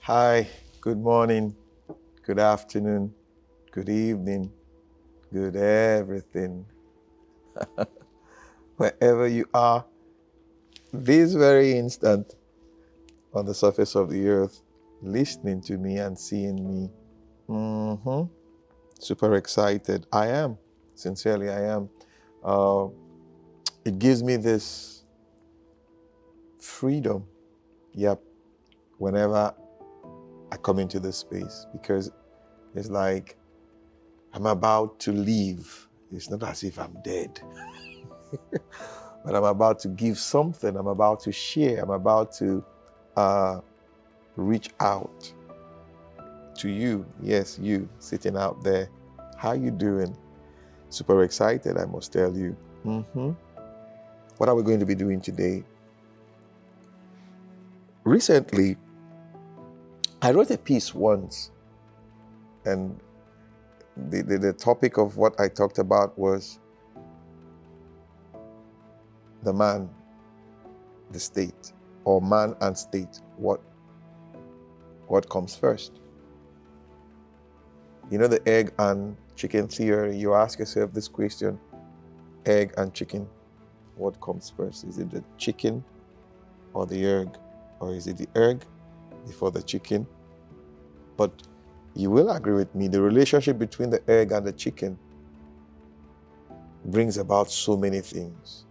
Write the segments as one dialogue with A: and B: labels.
A: Hi, good morning, good afternoon, good evening, good everything. Wherever you are, this very instant on the surface of the earth, listening to me and seeing me. Super excited. I am. Sincerely, I am. Uh, it gives me this freedom. Yep. Whenever I come into this space, because it's like I'm about to leave. It's not as if I'm dead. But I'm about to give something. I'm about to share. I'm about to reach out to you. Yes, you sitting out there. How you doing? Super excited, I must tell you. What are we going to be doing today? Recently, I wrote a piece once, and the topic of what I talked about was the man, the state, or man and state. What comes first? You know the egg and chicken theory. You ask yourself this question: egg and chicken, what comes first? Is it the chicken or the egg? Or is it the egg before the chicken? But you will agree with me, the relationship between the egg and the chicken brings about so many things.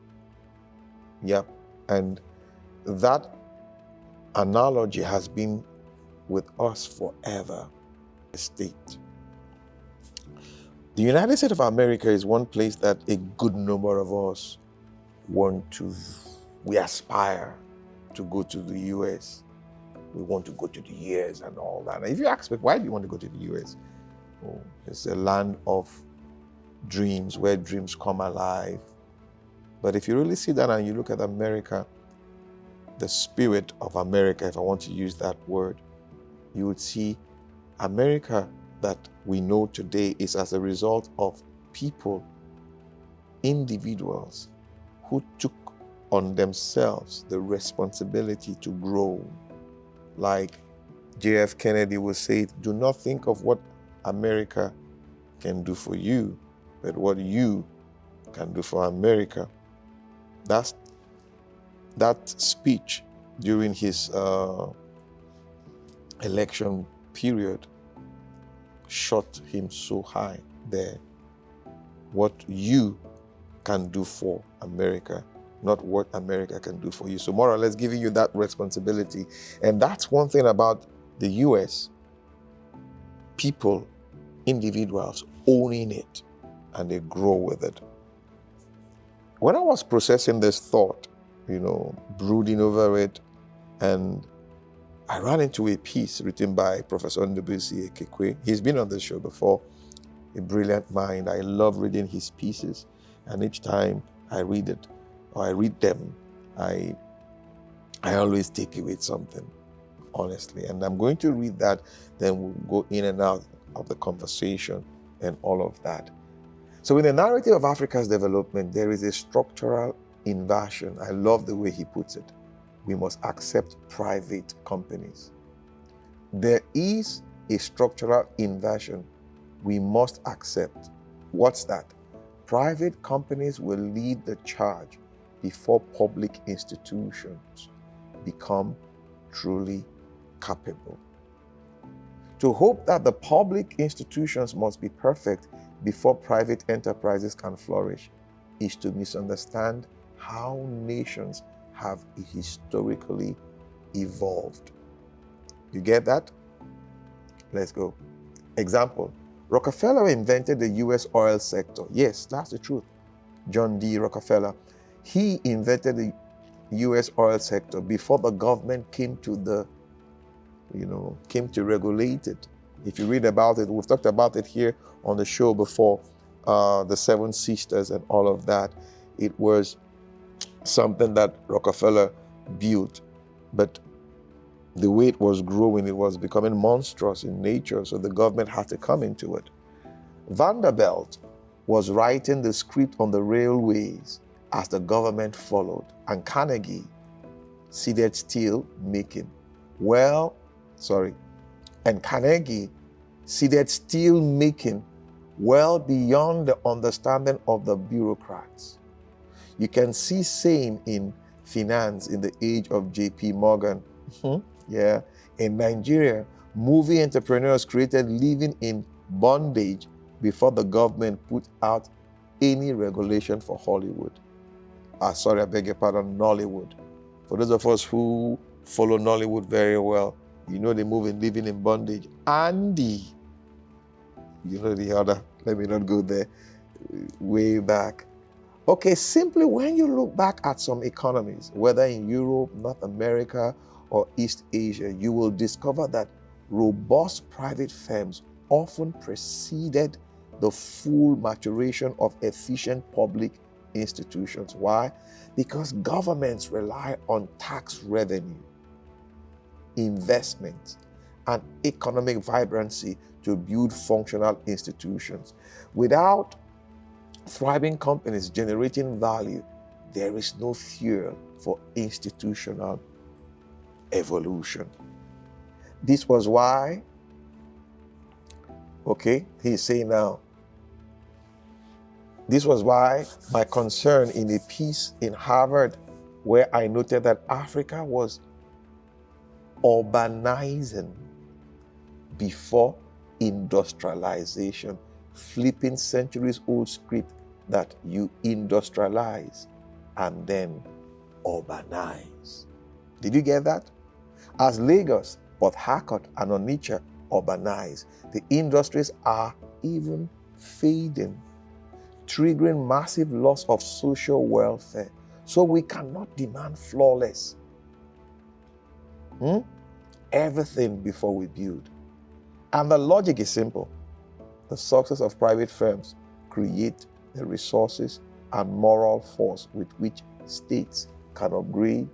A: Yep. And that analogy has been with us forever. The state. The United States of America is one place that a good number of us we aspire to go to the US. We want to go to the US and all that. And if you ask me, why do you want to go to the US? Oh, it's a land of dreams, where dreams come alive. But if you really sit down and you look at America, the spirit of America, if I want to use that word, you would see America that we know today is as a result of people, individuals, who took on themselves the responsibility to grow. Like J.F. Kennedy would say, do not think of what America can do for you, but what you can do for America. That speech during his election period shot him so high there. What you can do for America, not what America can do for you. So more or less giving you that responsibility. And that's one thing about the US. People, individuals owning it, and they grow with it. When I was processing this thought, brooding over it, and I ran into a piece written by Professor Ndubisi Ekekwe. He's been on this show before, a brilliant mind. I love reading his pieces, and each time I read it, or I read them, I always take away something, honestly. And I'm going to read that, then we'll go in and out of the conversation and all of that. So in the narrative of Africa's development, there is a structural inversion. I love the way he puts it. We must accept private companies. There is a structural inversion we must accept. What's that? Private companies will lead the charge before public institutions become truly capable. To hope that the public institutions must be perfect before private enterprises can flourish is to misunderstand how nations have historically evolved. You get that? Let's go. Example, Rockefeller invented the US oil sector. Yes, that's the truth. John D. Rockefeller. He invented the US oil sector before the government came to regulate it. If you read about it, we've talked about it here on the show before, the Seven Sisters and all of that. It was something that Rockefeller built, but the way it was growing, it was becoming monstrous in nature, so the government had to come into it. Vanderbilt was writing the script on the railways as the government followed, and Carnegie seated still making. And Carnegie seeded steel making well beyond the understanding of the bureaucrats. You can see same in finance in the age of J.P. Morgan. Yeah. In Nigeria, movie entrepreneurs created living in bondage before the government put out any regulation for Hollywood. Sorry, I beg your pardon, Nollywood. For those of us who follow Nollywood very well, you know the movie Living in Bondage. Andy, you know the other, let me not go there, way back. Okay, simply when you look back at some economies, whether in Europe, North America, or East Asia, you will discover that robust private firms often preceded the full maturation of efficient public institutions. Why? Because governments rely on tax revenue, investment, and economic vibrancy to build functional institutions. Without thriving companies generating value, there is no fuel for institutional evolution. This was why, he's saying now, this was why my concern in a piece in Harvard, where I noted that Africa was urbanizing before industrialization, flipping centuries-old script that you industrialize and then urbanize. Did you get that? As Lagos, Port Harcourt, and Onitsha urbanize, the industries are even fading, triggering massive loss of social welfare. So we cannot demand flawless everything before we build. And the logic is simple. The success of private firms create the resources and moral force with which states can upgrade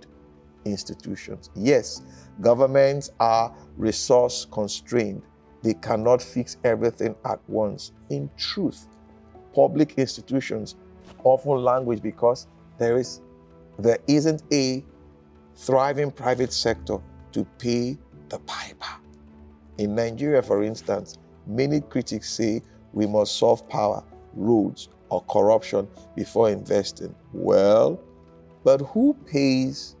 A: institutions. Yes, governments are resource constrained. They cannot fix everything at once. In truth, public institutions often languish because there isn't a thriving private sector to pay the piper. In Nigeria, for instance, many critics say we must solve power, roads, or corruption before investing. Well, but who pays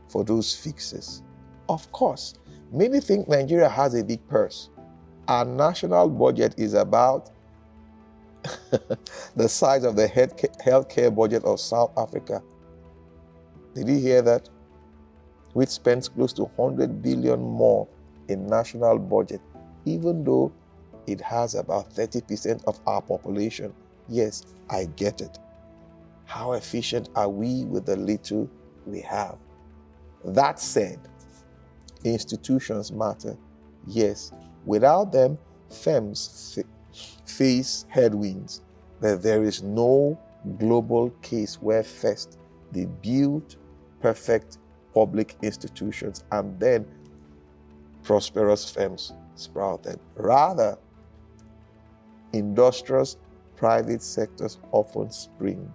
A: for those fixes? Of course, many think Nigeria has a big purse. Our national budget is about the size of the healthcare budget of South Africa. Did you hear that? Which spends close to 100 billion more in national budget, even though it has about 30% of our population. Yes, I get it. How efficient are we with the little we have? That said, institutions matter. Yes, without them, firms face headwinds, but there is no global case where first they build perfect public institutions and then prosperous firms sprouted. Rather, industrious private sectors often spring,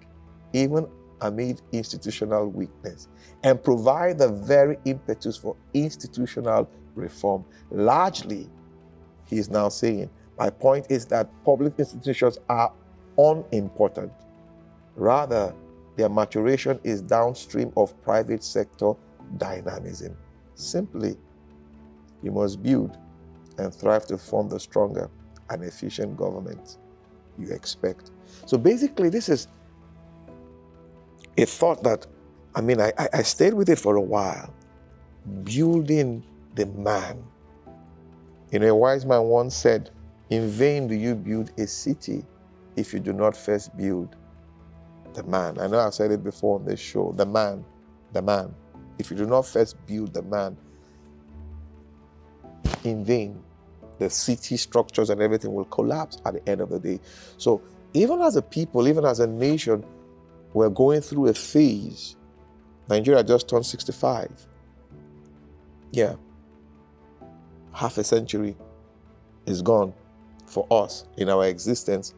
A: even amid institutional weakness, and provide the very impetus for institutional reform. Largely, he is now saying, my point is that public institutions are unimportant. Rather, their maturation is downstream of private sector dynamism. Simply, you must build and thrive to form the stronger and efficient government you expect. So basically, this is a thought that, I stayed with it for a while. Building the man. A wise man once said, in vain do you build a city if you do not first build the man. I know I've said it before on this show. The man. If you do not first build the man, in vain, the city structures and everything will collapse at the end of the day. So even as a people, even as a nation, we're going through a phase. Nigeria just turned 65. Yeah. Half a century is gone for us in our existence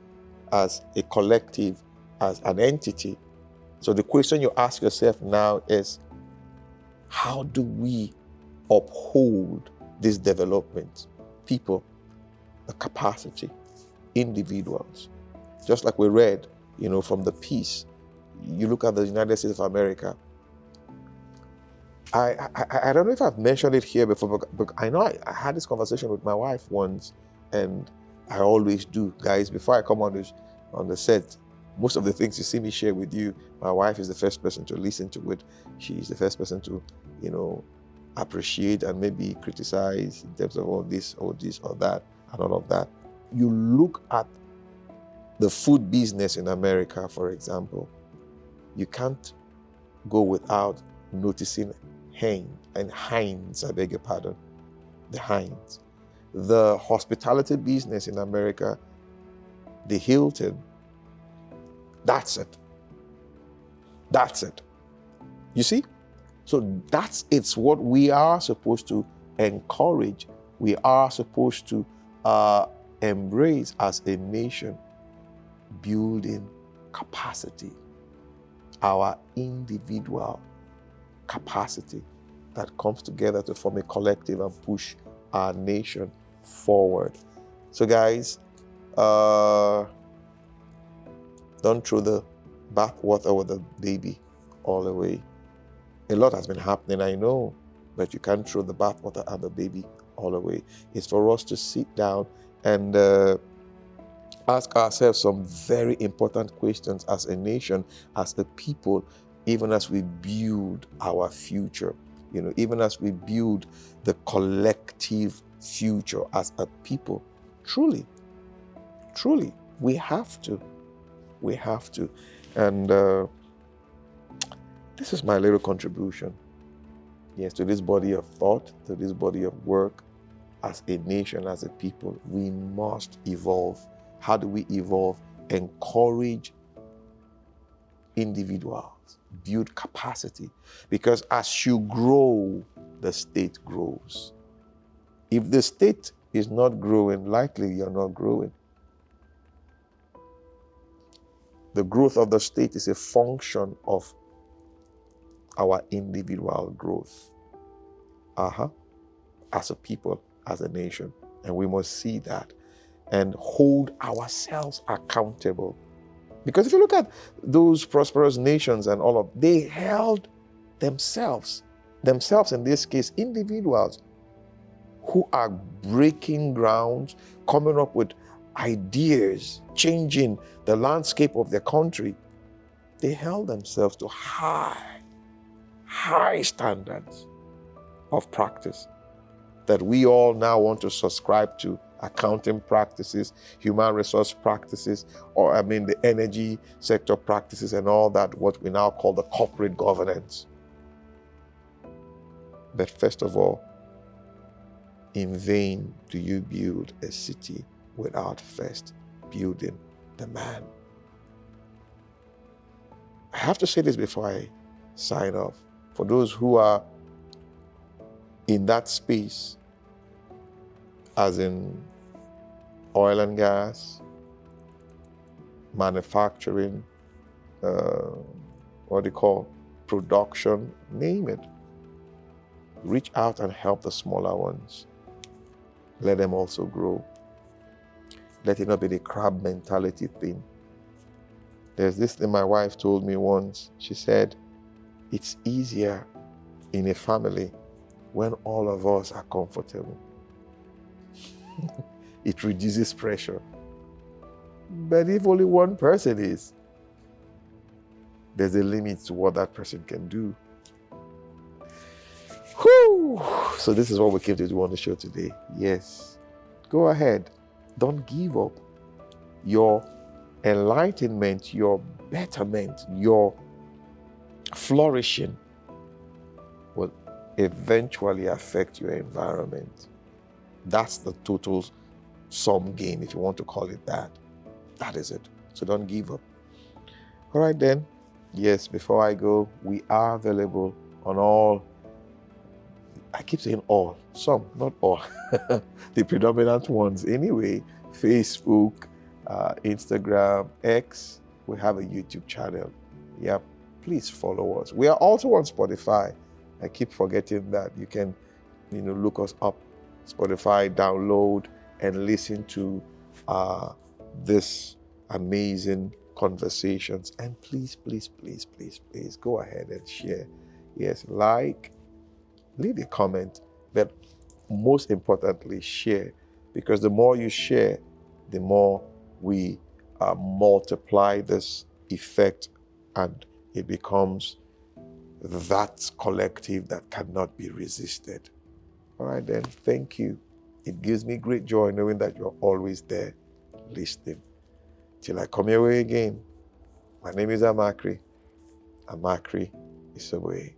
A: as a collective, as an entity. So the question you ask yourself now is, how do we uphold this development? people, the capacity, individuals. Just like we read, from the piece, you look at the United States of America. I don't know if I've mentioned it here before, but I know I had this conversation with my wife once, and I always do. Guys, before I come on the set, most of the things you see me share with you, my wife is the first person to listen to it. She's the first person to, appreciate and maybe criticize in terms of all this or that and all of that. You look at the food business in America, for example, you can't go without noticing Heinz, I beg your pardon, the Heinz. The hospitality business in America, the Hilton, that's it. That's it. You see? So it's what we are supposed to encourage. We are supposed to embrace as a nation, building capacity, our individual capacity that comes together to form a collective and push our nation forward. So guys, don't throw the bathwater with the baby all away. A lot has been happening, I know, but you can't throw the bathwater and the baby all away. It's for us to sit down and ask ourselves some very important questions as a nation, as a people, even as we build our future, even as we build the collective future as a people. Truly, we have to. And this is my little contribution, yes, to this body of thought, to this body of work. As a nation, as a people, we must evolve. How do we evolve? Encourage individuals, build capacity, because as you grow, the state grows. If the state is not growing, likely you're not growing. The growth of the state is a function of our individual growth. As a people, as a nation. And we must see that and hold ourselves accountable. Because if you look at those prosperous nations and all of, they held themselves in this case, individuals who are breaking grounds, coming up with ideas, changing the landscape of their country. They held themselves to high standards of practice that we all now want to subscribe to. Accounting practices, human resource practices, or the energy sector practices and all that, what we now call the corporate governance. But first of all, in vain do you build a city without first building the man. I have to say this before I sign off. For those who are in that space, as in oil and gas, manufacturing, production, name it. Reach out and help the smaller ones. Let them also grow. Let it not be the crab mentality thing. There's this thing my wife told me once. She said, it's easier in a family when all of us are comfortable. It reduces pressure. But if only one person is, there's a limit to what that person can do. Whew. So this is what we came to do on the show today. Yes, go ahead. Don't give up. Your enlightenment, your betterment, your flourishing will eventually affect your environment. That's the total sum game, if you want to call it that. That is it. So don't give up. All right then. Yes, before I go, we are available on all. I keep saying all, some, not all. The predominant ones anyway. Facebook, Instagram, X. We have a YouTube channel. Yeah, please follow us. We are also on Spotify. I keep forgetting that. You can, look us up Spotify, download and listen to this amazing conversations. And please, please, please, please, please go ahead and share. Yes, like, leave a comment, but most importantly, share. Because the more you share, the more we multiply this effect, and it becomes that collective that cannot be resisted. All right, then, thank you. It gives me great joy knowing that you're always there listening. Till I come your way again, my name is Amachree Isoboye.